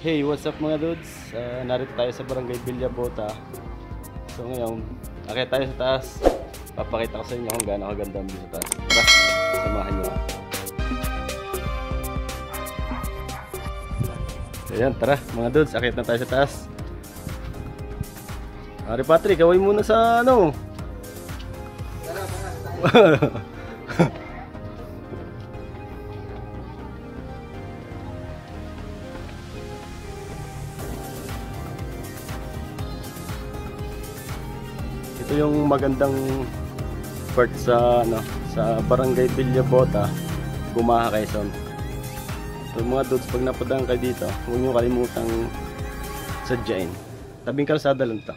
Hey, what's up mga dudes? Narito tayo sa Barangay Villa Bota. So ngayon, akit tayo sa taas. Papakita ko sa inyo kung gaano kaganda ang view sa taas. Tara, samahan nyo. Ayan, tara mga dudes, akit na tayo sa taas. Ari Patrick, kaway muna sa ano. Tara. Ito yung magandang part sa sa Barangay Villa Bota, Gumaha, Quezon. So mga dudes, pag napadaan kayo dito, huwag nyo kalimutang sadyain. Tabing kalsada lang to.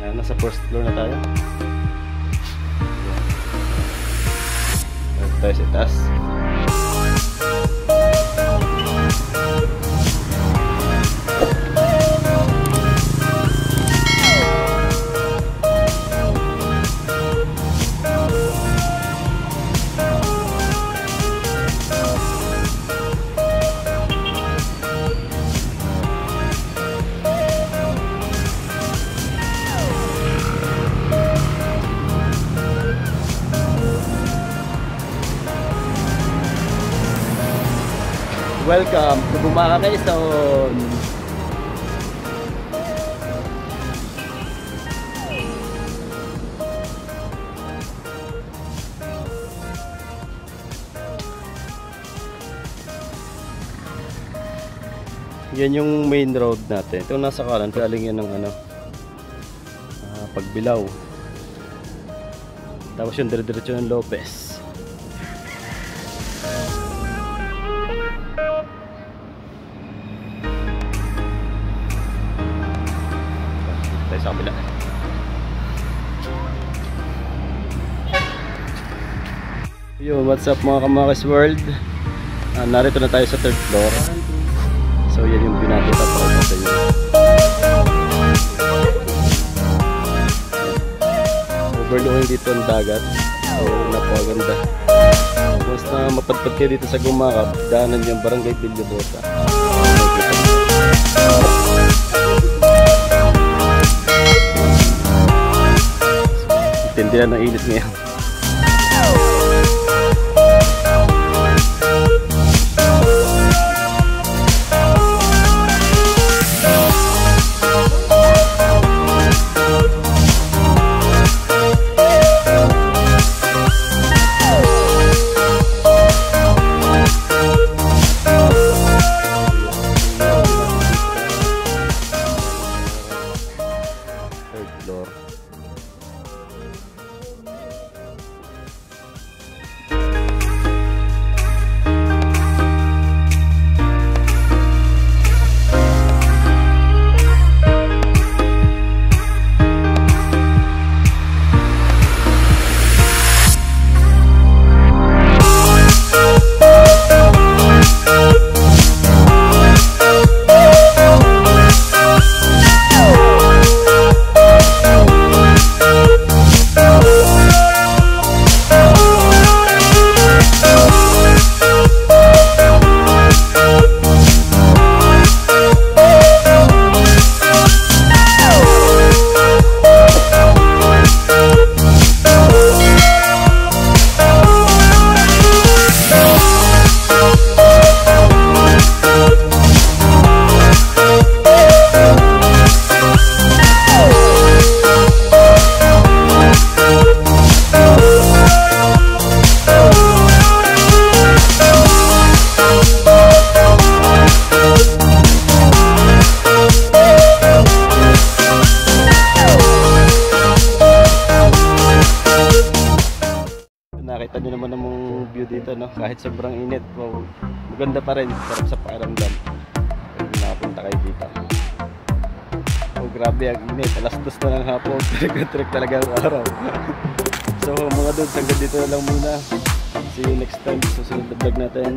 Ayan, nasa first floor na tayo. Ayan tayo sa taas. Welcome to Gumaha, Quezon. Yan yung main road natin. Ito nasa kanan, galing yan ng Pagbilao. Tapos yung dire-diretso ng Lopez. Sa kabila. Yo, what's up mga Kamakis World? Narito na tayo sa third floor. So yan yung pinakita ko sa inyo. Overlooking dito ang dagat. So napakaganda. Basta mapadpad kayo dito sa Gumaha, daanan yung Barangay Villa Bota. Tindihan ng inis ngayon. Third floor. Nakita nyo naman ang view dito, no? Kahit sobrang init, wow, maganda pa rin, sarap sa pakiramdam pag nakapunta kayo dito. Oh grabe ang init, alas 2 na ng hapon. Trek talaga ang araw. So mga dudes, hanggang dito na lang muna. See you next time sa susunod na vlog natin.